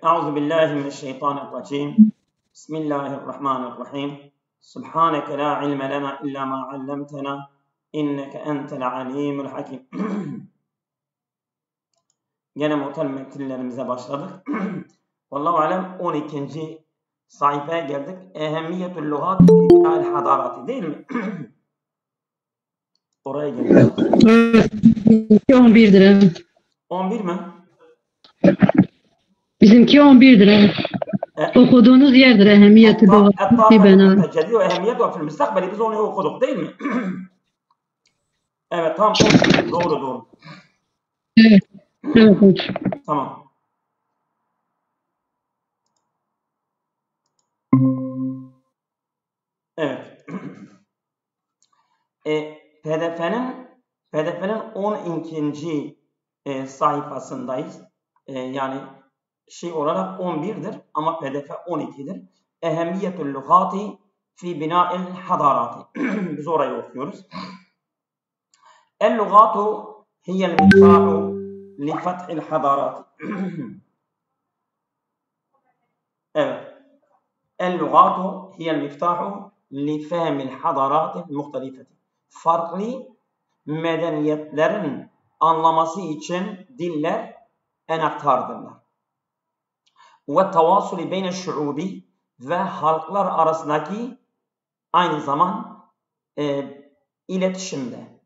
Euzu billahi mineşşeytanirracim. Bismillahirrahmanirrahim. Subhaneke la ilme lena illa ma 'allamtena inneke entel alimul hakim. Gene muhtel metinlerimize başladık. Vallahu alem 12. sayfaya geldik. Ehemmiyetül lügat fi bina'l hadarati değil mi? Oraya geldik. 11'dir evet. 11 mi? Bizimki 11'dir evet. Okuduğunuz yerdir ehemmiyetü lügat fi bina'l. Teceddidu ehemmiyet ve fil müstakbeli biz onu okuduk değil mi? Evet tamam. Doğru. Evet. Evet. Tamam. Evet. PDF'nin 12. sayfasındayız. Yani şey olarak 11'dir ama PDF 12'dir. Ehemmiyetül lügati fi bina'il hadarati. Biz orayı okuyoruz. El-lügatu hiyel miftahu li fethil hadarati. Evet. El-lügatu hiyel miftahu li fehmil hadaratil muhtelifeti. Farklı medeniyetlerin anlaması için diller enaktardırlar. Ve tevasuli beyne şuubi ve halklar arasındaki aynı zaman iletişimde.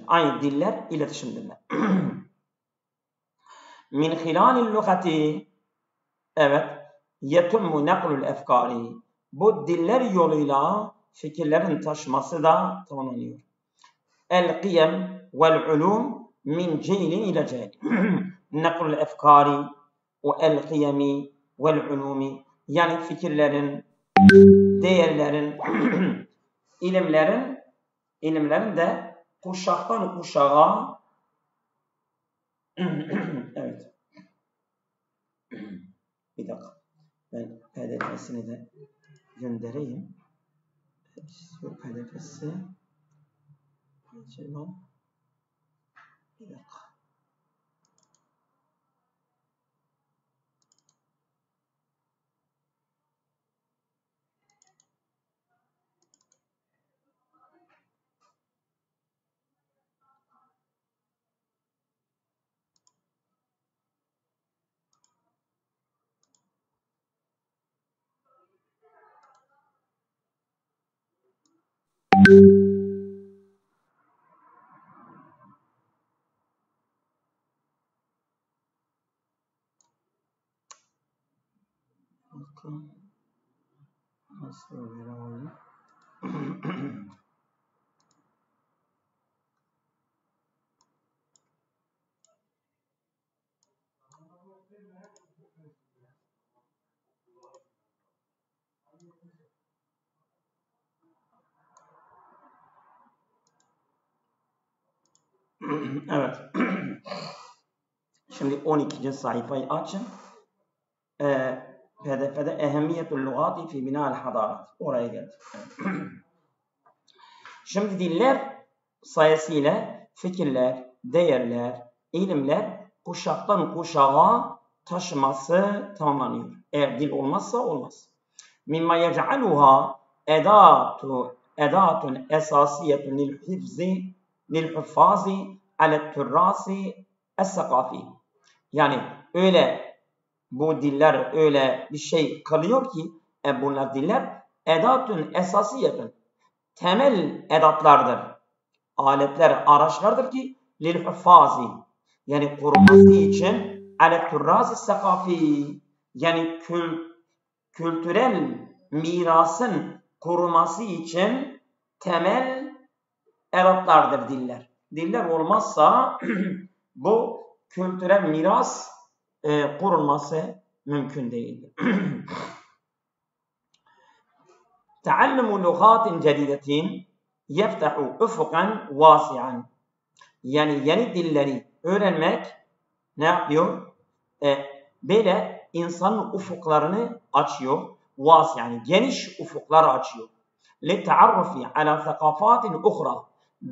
Aynı diller iletişimdeler. Min hilalil lügati evet yetummu neklul efkari. Bu diller yoluyla fikirlerin taşması da tamamlanıyor. El-kıyem vel-ulum min ceylin ile ceyl. Neklul efkari ve el-kıyemi vel-ulumi. Yani fikirlerin, değerlerin, ilimlerin de kuşaktan kuşağa evet. Bir dakika. Ben PDF'sini de göndereyim. PDF'si bir dakika. Nasıl oluyor? Evet. Şimdi 12. sayfayı açın. PDF'de ehemmiyetül lügati fi bina'l hadarat. Oraya geldik. Şimdi diller sayesıyla fikirler, değerler, ilimler kuşaktan kuşağa taşıması tamamlanıyor. Eğer dil olmazsa olmaz. Mimma yec'aluha edatun esasiyetun lil huffazi alet turrasi es-sakafi. Yani öyle bu diller öyle bir şey kalıyor ki bunlar diller edatun esasiyetun temel edatlardır. Aletler, araçlardır ki lil huffazi yani koruması için alet turrasi sakafi yani kültürel mirasın koruması için temel edatlardır diller. Diller olmazsa bu kültürel miras korunması mümkün değildir. Teallumu lügatin cedidetin yeftahu ufukan vasi'an. Yani yeni dilleri öğrenmek ne yapıyor? Böyle insanın ufuklarını açıyor. Yani geniş ufuklar açıyor. لِتَعَرُّفِ عَلَى ثَقَافَاتٍ اُخْرَى.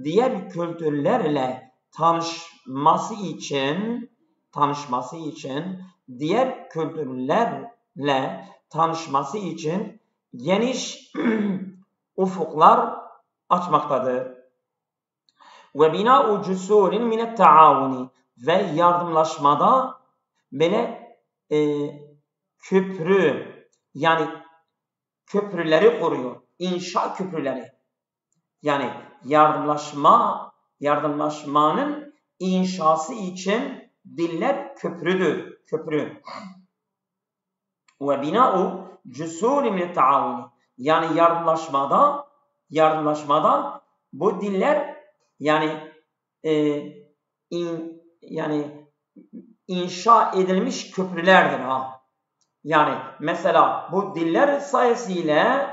Diğer kültürlerle tanışması için tanışması için, diğer kültürlerle tanışması için geniş ufuklar açmaktadır. Ve bina'u cusulin minet taavuni ve yardımlaşmada böyle köprü, yani köprüleri kuruyor. İnşa köprüleri. Yani yardımlaşmanın inşası için diller köprüdür. Köprü. Ve bina'u cusulin minet taavuni, yani yardımlaşmada bu diller yani inşa edilmiş köprülerdir ha. Yani mesela bu diller sayesinde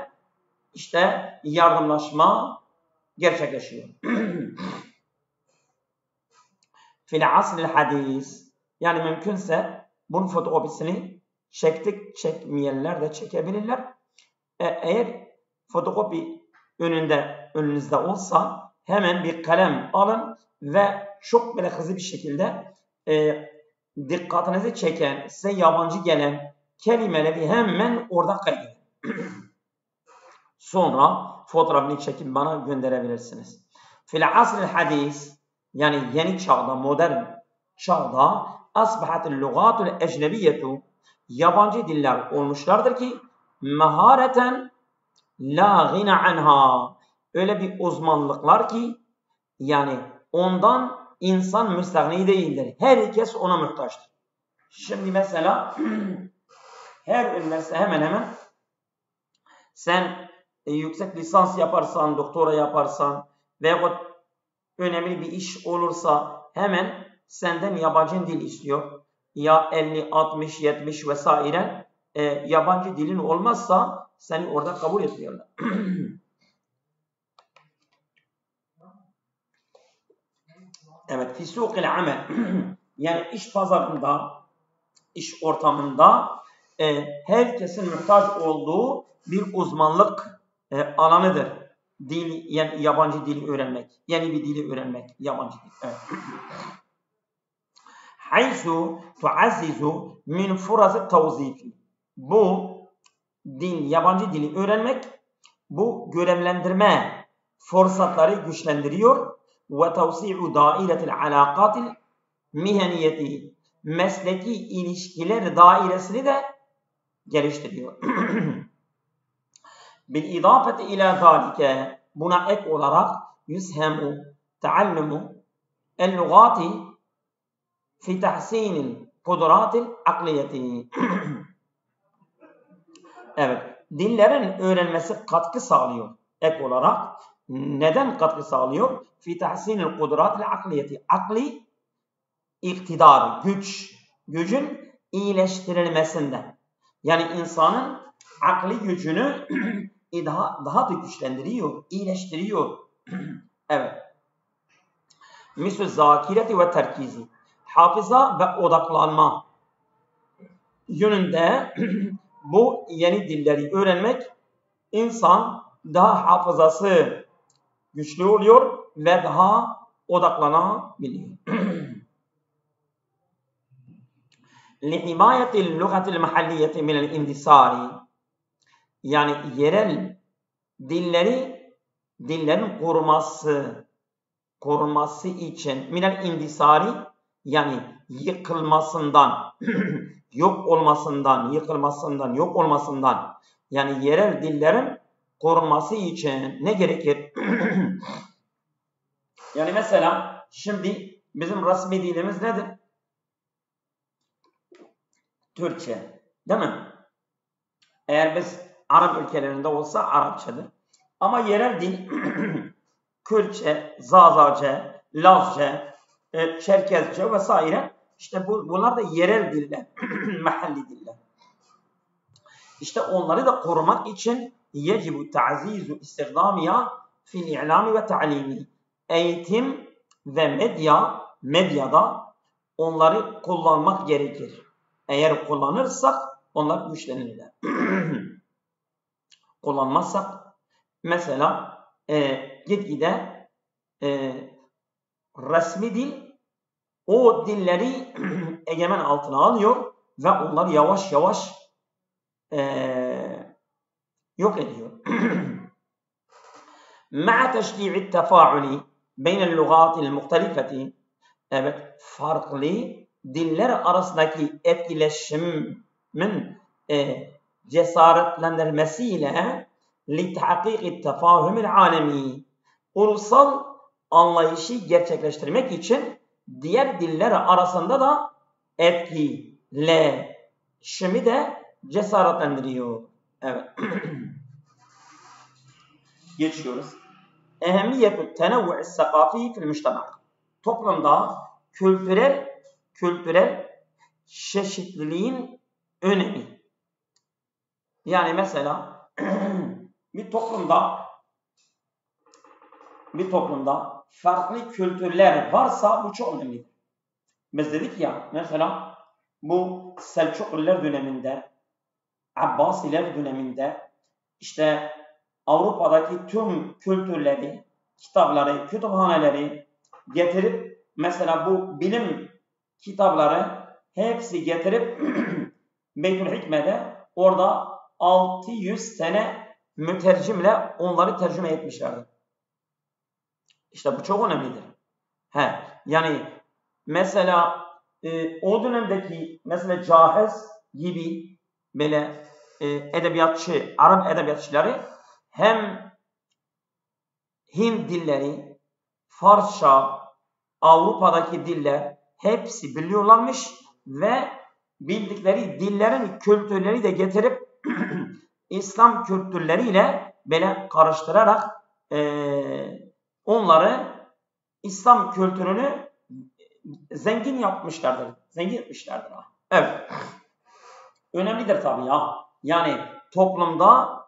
işte yardımlaşma gerçekleşiyor. Fil asril hadis, yani mümkünse bunun fotokopisini çekmeyenler de çekebilirler. Eğer fotokopi önünüzde olsa hemen bir kalem alın ve çok böyle hızlı bir şekilde dikkatinizi çeken, size yabancı gelen kelimeleri hemen orada kaydedin. Sonra fotoğrafını çekip bana gönderebilirsiniz. Fil asril hadis, yani yeni çağda, modern çağda asbahatil lugatul ecnebiyetu, yabancı diller olmuşlardır ki mehareten la gina anha, öyle bir uzmanlıklar ki yani ondan insan müstahni değildir. Herkes ona muhtaçtır. Şimdi mesela her üniversite hemen hemen sen yüksek lisans yaparsan, doktora yaparsan veya önemli bir iş olursa hemen senden yabancı dil istiyor. Ya 50, 60, 70 vesaire yabancı dilin olmazsa seni orada kabul etmiyorlar. Evet, fi suqil amel, yani iş pazarında, iş ortamında herkesin muhtaç olduğu bir uzmanlık alanıdır. Dil, yani yabancı dili öğrenmek, yeni bir dili öğrenmek, yabancı dil. Evet. Haysu tuazzizu min furaz tawzifi. Bu dil, yabancı dili öğrenmek, bu görevlendirme fırsatları güçlendiriyor ve tavsi'u dairetil alakatil miheniyeti, mesleki ilişkiler dairesini de geliştiriyor. Bil idafeti ila zalike, buna ek olarak yüshemu taallumu el-lugati fi tahsinil kudratil akliyeti. Evet, dillerin öğrenmesi katkı sağlıyor. Ek olarak neden katkı sağlıyor? Fi tahsinil kudratil akliyeti. Akli iktidar, gücün iyileştirilmesinde. Yani insanın akli gücünü daha da güçlendiriyor, iyileştiriyor. Evet. Misal zakireti ve terkizi. Hafıza ve odaklanma yönünde bu yeni dilleri öğrenmek, insan daha hafızası güçlü oluyor ve daha odaklanabiliyor. لِحِمَايَةِ اللُّغَةِ الْمَحَلِّيَةِ مِنَ الْاِنْدِسَارِ, yani yerel dillerin korunması için minel indisari, yani yıkılmasından, yok olmasından, yani yerel dillerin korunması için ne gerekir? Yani mesela şimdi bizim resmi dilimiz nedir? Türkçe, değil mi? Eğer biz Arap ülkelerinde olsa Arapçadır. Ama yerel dil Kürtçe, Zazace, Lazce, Çerkezce vesaire, işte bunlar da yerel diller, mahalli diller. İşte onları da korumak için yecibu ta'zizu istihdamiya fil i'lami ve ta'limi. Eğitim ve medyada onları kullanmak gerekir. Eğer kullanırsak onlar güçlenirler. Kullanmazsak mesela gitgide resmi dil o dilleri egemen altına alıyor ve onları yavaş yavaş yok ediyor. مع تشجيع التفاعل بين اللغات المختلفة. Evet, farklı diller arasındaki etkileşimin cesaretlendirmesiyle لتحقيق التفاهم العالمي. Ulusal anlayışı gerçekleştirmek için diğer diller arasında da etkileşimi de cesaretlendiriyor. Evet. Geçiyoruz. Ehemmiyetü tenevvu'i sakafi fil müştema. Toplumda kültürel çeşitliliğin önemi. Yani mesela bir toplumda farklı kültürler varsa bu çok önemli. Biz dedik ya mesela bu Selçuklular döneminde, Abbasiler döneminde işte Avrupa'daki tüm kültürleri, kitapları, kütüphaneleri getirip mesela bu bilim kitapları hepsi getirip Beytülhikme'de orada 600 sene mütercimle onları tercüme etmişlerdi. İşte bu çok önemlidir. Yani mesela o dönemdeki mesela Cahiz gibi böyle edebiyatçı, Arap edebiyatçıları hem Hint dilleri, Farsça, Avrupa'daki diller hepsi biliyorlarmış ve bildikleri dillerin kültürleri de getirip İslam kültürleriyle böyle karıştırarak onları İslam kültürünü zengin yapmışlardır. Zengin etmişlerdir. Evet. Önemlidir tabii ya. Yani toplumda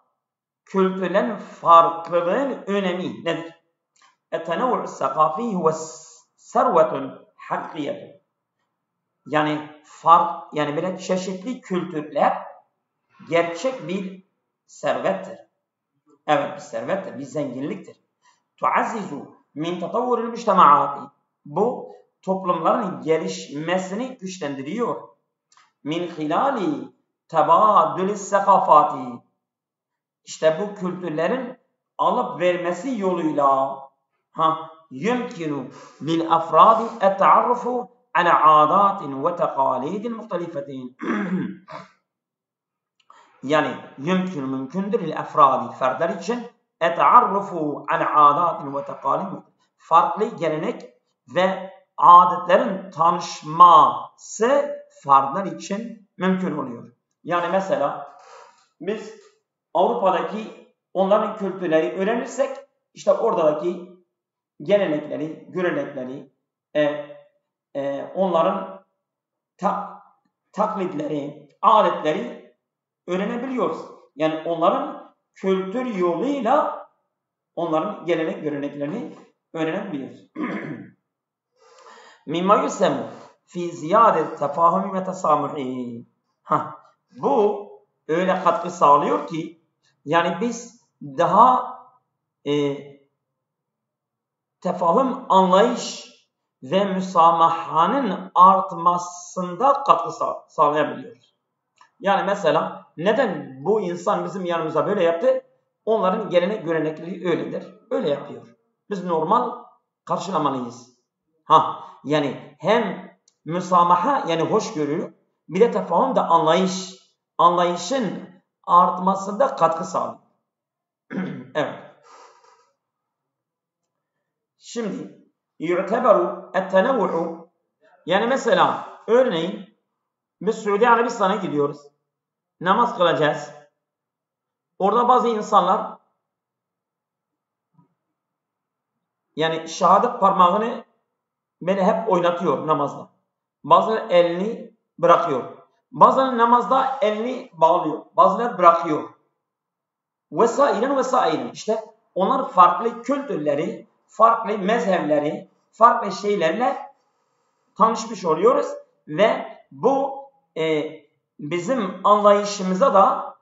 kültürlerin farklılığın önemi nedir? التنوع الثقافي هو ثروة حقيقية. Yani böyle çeşitli kültürler gerçek bir servettir. Evet, bir servettir, bir zenginliktir. Tuazzizu min tatavvuril mujtemaati. Bu toplumların gelişmesini güçlendiriyor. Min hilali tabadülis sakafati. İşte bu kültürlerin alıp vermesi yoluyla yumkinu lil afradi et-ta'arrufu ala adatin ve tekalidin muhtelifetin. Yani mümkündür lil afradi fertler için et-ta'arrufu ala adatin ve tekalidin farklı gelenek ve adetlerin tanışması fertler için mümkün oluyor. Yani mesela biz Avrupa'daki onların kültürleri öğrenirsek işte oradaki gelenekleri, görenekleri, onların taklitleri, adetleri öğrenebiliyoruz. Yani onların kültür yoluyla onların gelenek, göreneklerini öğrenebiliyoruz. Mimma yusemu fi ziyade tefahumi ve tesamuhi. Bu öyle katkı sağlıyor ki yani biz daha tefahüm, anlayış ve müsamahanın artmasında katkı sağlayabiliyoruz. Yani mesela neden bu insan bizim yanımıza böyle yaptı? Onların gelenek görenekleri öyledir. Öyle yapıyor. Biz normal karşılamalıyız. Yani hem müsamaha yani hoşgörü bir de tefahüm de anlayışın artmasında katkı sağlıyor. Evet. Şimdi yu'teberu et-tenevvu'u yani mesela örneğin biz Suudi Arabistan'a gidiyoruz. Namaz kılacağız. Orada bazı insanlar yani şehadet parmağını beni hep oynatıyor namazda. Bazıları elini bırakıyor. Bazıları namazda elini bağlıyor. Bazıları bırakıyor. Vesairen. İşte onlar farklı kültürleri, farklı mezhepleri, farklı şeylerle tanışmış oluyoruz ve bu bizim anlayışımıza da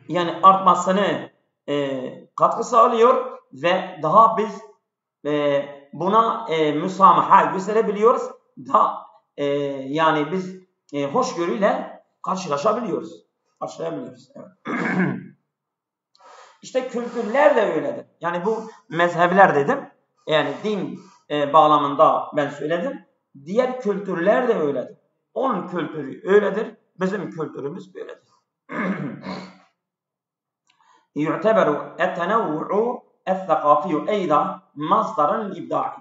yani artmasını katkı sağlıyor ve daha biz buna müsamaha gösterebiliyoruz. Yani biz hoşgörüyle karşılaşabiliyoruz. Evet. İşte kültürler de öyledir. Yani bu mezhepler dedim. Yani din bağlamında ben söyledim. Diğer kültürler de öyledir. Onun kültürü öyledir. Bizim kültürümüz böyledir. يعتبر التنوع الثقافي أيضا مصدرا للإبداع.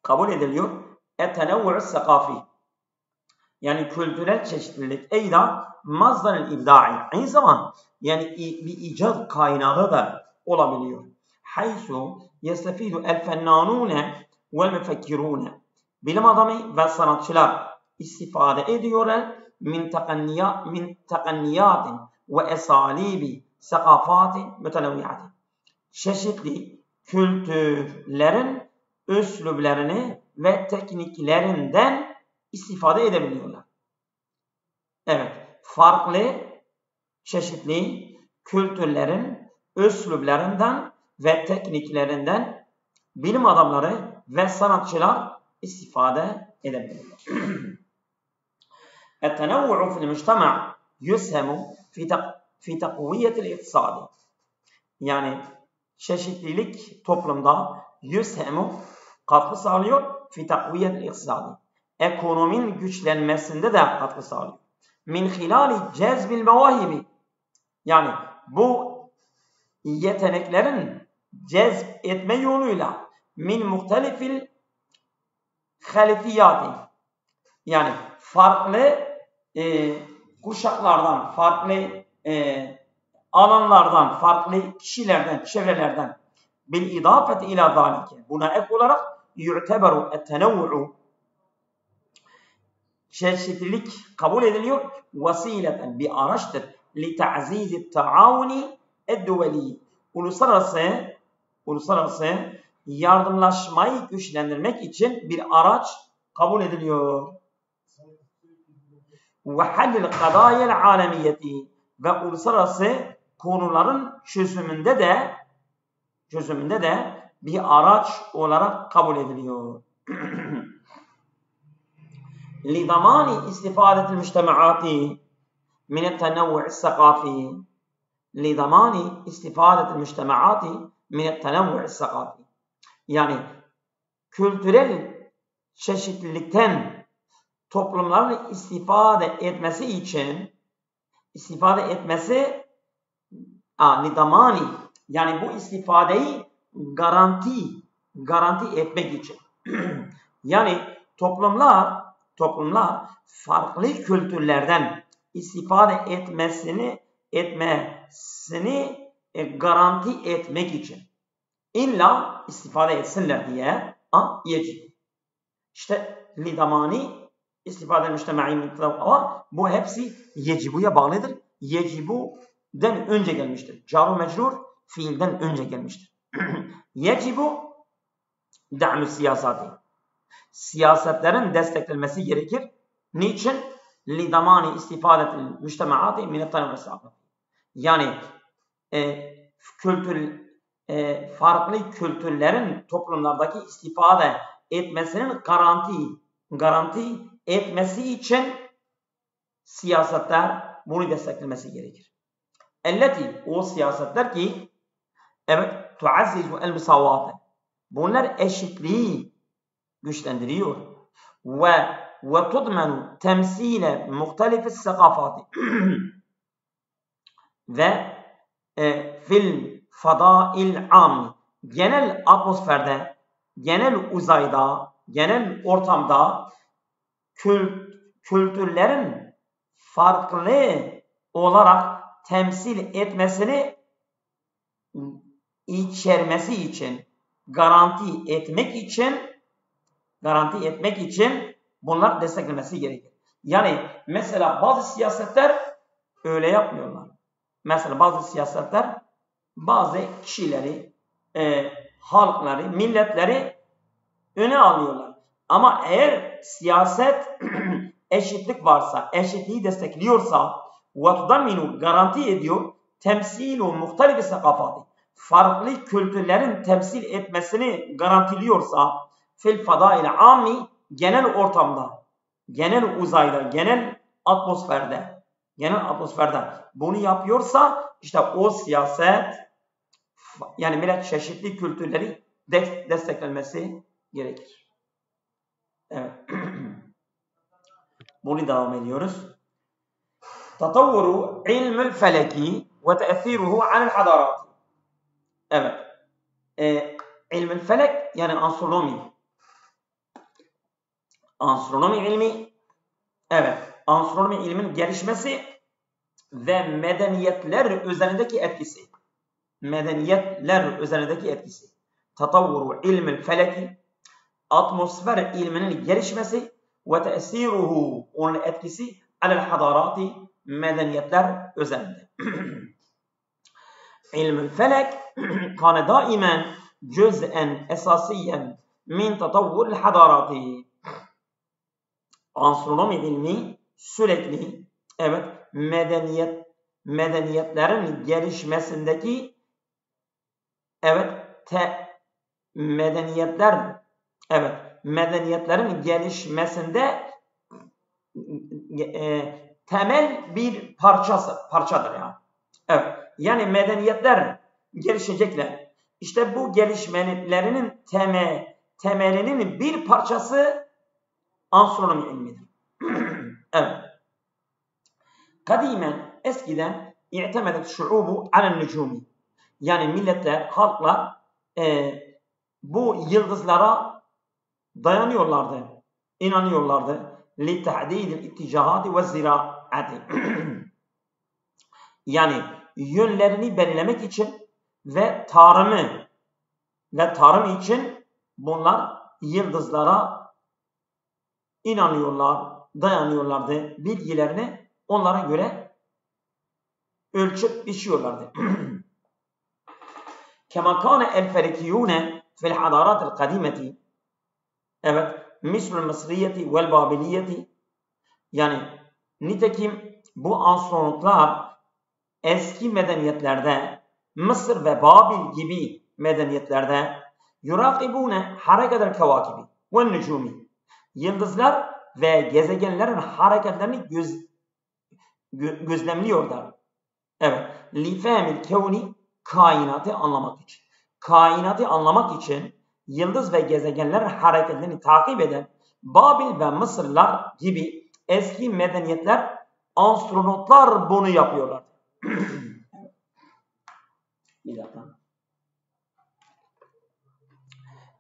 Kabul ediliyor. التنوع الثقافي. Yani kültürel çeşitlilik eyda mazdarın ibdai. Aynı zaman yani bir icat kaynağı da olabiliyor. Haysu yestefidu el fennanune vel müfekkirune. Bilim adamı ve sanatçılar istifade ediyorlar min tekanniyatin ve esalibi sekafatin mütenevviatin. Çeşitli kültürlerin üslublarını ve tekniklerinden istifade edebiliyorlar. Evet, farklı, çeşitli kültürlerin üslublarından ve tekniklerinden bilim adamları ve sanatçılar istifade edebiliyorlar. التنوع في المجتمع يسهم في تقوية الاقتصاد. Yani çeşitlilik toplumda yüshemu katkı sağlıyor fi takviyet iktisadi. Ekonominin güçlenmesinde de katkı sağlıyor. Min hilali cezbil mevahibi. Yani bu yeteneklerin cezb etme yoluyla min muhtelifil halifiyati. Yani farklı kuşaklardan, farklı alanlardan, farklı kişilerden, çevrelerden bil idafeti ila zalike. Buna ek olarak yu'teberu et-tenevvu'u çeşitlilik kabul ediliyor. Vesileten bir araçtır. Li ta'zizi ta'avuni ed-duveli. Uluslararası yardımlaşmayı güçlendirmek için bir araç kabul ediliyor. Ve hallil kadayel alemiyeti. Ve uluslararası konuların çözümünde de bir araç olarak kabul ediliyor. لضمان استفادة المجتمعات من التنوع الثقافي. لضمان استفادة المجتمعات من التنوع الثقافي. Yani kültürel çeşitlilikten toplumların istifade etmesi lidamani, yani bu istifadeyi garanti etmek için. Yani toplumlar farklı kültürlerden istifade etmesini garanti etmek için. İlla istifade etsinler diye yecib. İşte lidamani istifade müştemai ama bu hepsi yecibuya bağlıdır. Yecibu'den önce gelmiştir. Car-ı mecrur fiilden önce gelmiştir. Yecibu da'mu siyasati. Siyasetlerin desteklenmesi gerekir. Niçin? Lidamani istifadetil müştemaati min et-tanavvu'i sakafi. Yani farklı kültürlerin toplumlardaki istifade etmesinin garanti etmesi için siyasetler bunu desteklemesi gerekir. Elleti, o siyasetler ki evet tuazzizu el-musavvate. Bunlar eşitliği güçlendiriyor. Ve tudmenu temsile muhtelif sakafati. Ve fil fadail ammi. Genel atmosferde, genel uzayda, genel ortamda kültürlerin farklı olarak temsil etmesini içermesi için, garanti etmek için bunlar desteklemesi gerekir. Yani mesela bazı siyasetler öyle yapmıyorlar. Mesela bazı siyasetler bazı kişileri, halkları, milletleri öne alıyorlar. Ama eğer siyaset eşitlik varsa, eşitliği destekliyorsa ve tudaminu garanti ediyor temsilu muhtelif sakafati. farklı kültürlerin temsil etmesini garantiliyorsa fil fadail ammi genel ortamda, genel uzayda, genel atmosferde bunu yapıyorsa işte o siyaset yani millet çeşitli kültürleri desteklenmesi gerekir. Evet. Bunu devam ediyoruz. Tatavvuru ilmül feleki ve te'esiruhu alel hadarat. Evet. İlmül felek yani astronomi. Astronomi ilmi, evet. Astronomi ilmin gelişmesi ve medeniyetler üzerindeki etkisi. Tatavvuru ilmül feleki, atmosfer ilminin gelişmesi ve te'esiruhu, onun etkisi alel hadarati, medeniyetler üzerinde. İlmül felek kana daimen cüz'en esasiyen min tatavvurul hadarati. Astronomi ilmi sürekli evet medeniyetlerin gelişmesindeki medeniyetlerin gelişmesinde temel bir parçadır yani. Evet. Yani medeniyetler gelişecekler. İşte bu gelişmelerinin temelinin bir parçası astronomi ilmidir. Evet. Kadimen eskiden i'temedet şu'ubu alel nücumi. Yani milletler, halklar bu yıldızlara dayanıyorlardı, inanıyorlardı. Li tahdidil ittijahati ve ziraati. Yani yönlerini belirlemek için ve tarım için bunlar yıldızlara inanıyorlar, dayanıyorlardı. Bilgilerini onlara göre ölçüp biçiyorlardı. Kema kana el felikiyune fil hadaratil kadimeti. Evet, mislul Mısriyeti vel Babiliyeti. Yani nitekim bu astronotlar eski medeniyetlerde, Mısır ve Babil gibi medeniyetlerde yurakibune hareketel kevakibi ve nücumi. Yıldızlar ve gezegenlerin hareketlerini gözlemliyorlar. Evet. Li fehmil kevni, kainatı anlamak için. Kainatı anlamak için yıldız ve gezegenlerin hareketlerini takip eden Babil ve Mısırlar gibi eski medeniyetler, astronotlar bunu yapıyorlar. Bir dakika.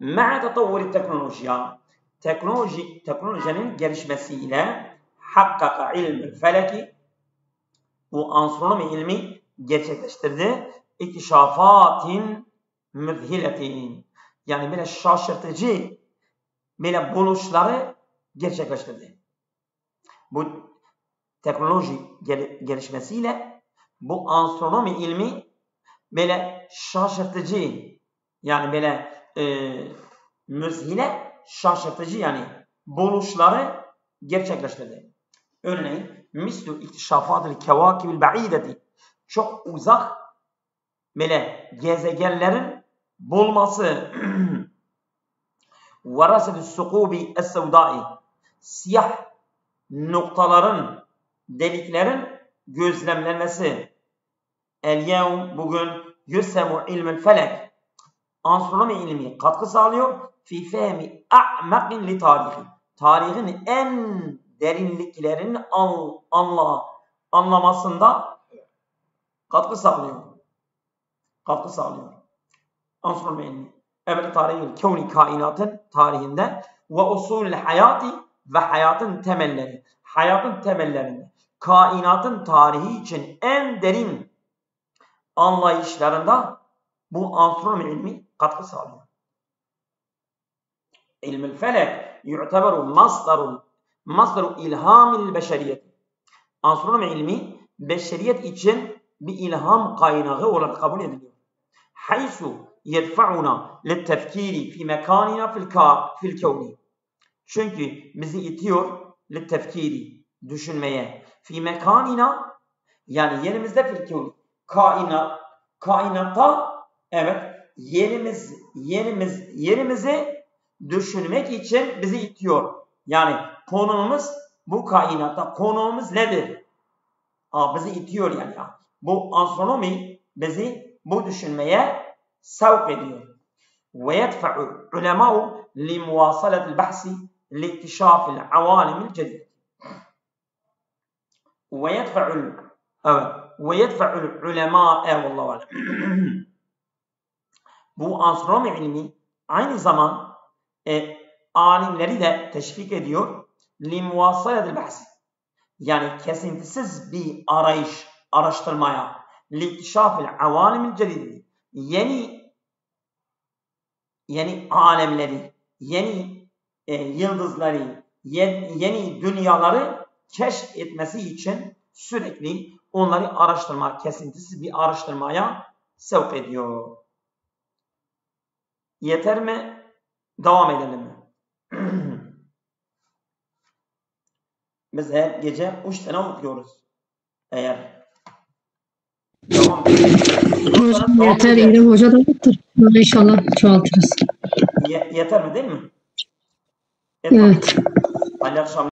Ma'a tatavvuri teknolojiya, teknolojinin gelişmesiyle hakkaka ilmül feleki, bu astronomi ilmi gerçekleştirdi. İktişafatin müzhiletin, yani böyle şaşırtıcı böyle buluşları gerçekleştirdi. Bu teknoloji gelişmesiyle bu astronomi ilmi böyle şaşırtıcı, yani böyle müzhile, şaşırtıcı yani buluşları gerçekleştirdi. Örneğin mislu iktişafatil kevakibil ba'ideti, çok uzak böyle gezegenlerin bulması, veraset-i sukubi es-sevdai, siyah noktaların, deliklerin gözlemlenmesi. El-yevm, bugün yüsemu ilmül felek, astronomi ilmi katkı sağlıyor. Fi fehmi a'makin li tarihi, tarihin en derinliklerini anlamasında katkı sağlıyor. Astronomi ilmi. Evet, tarihi kevni, kainatın tarihinde ve usulü hayati ve hayatın temelleri. Hayatın temellerinde, kainatın tarihi için en derin anlayışlarında bu astronomi ilmi katkı sağlıyor. İlmül felek yu'teberu masdaru ilhamil beşeriyeti. Astronomi ilmi beşeriyet için bir ilham kaynağı olarak kabul ediliyor. Haysu yedfa'una littefkiri fi mekanina fil kevni. Çünkü bizi itiyor littefkiri, düşünmeye. Fi mekanina, yani yerimizde fil kevni, kainatta Evet. Yerimizi düşünmek için bizi itiyor. Yani konumumuz bu kainatta. Konumumuz nedir? Bizi itiyor yani. Bu astronomi bizi bu düşünmeye sevk ediyor. ويدفع العلماء لمواصلة البحث لاكتشاف العوالم الجديدة. ويدفع العلماء والله أعلم. Bu astronomi ilmi aynı zaman alimleri de teşvik ediyor. لمواصلة البحث. Yani kesintisiz bir araştırmaya. لاكتشاف العوالم الجديدة. Yeni alemleri, yeni yıldızları, yeni dünyaları keşfetmesi için sürekli onları kesintisiz bir araştırmaya sevk ediyor. Yeter mi? Devam edelim mi? Biz her gece 3 tane okuyoruz. Eğer devam Hocam yeter, İrem Hoca da yoktur. Böyle inşallah çoğaltırız. Yeter mi değil mi? Evet. Hayırlı akşamlar.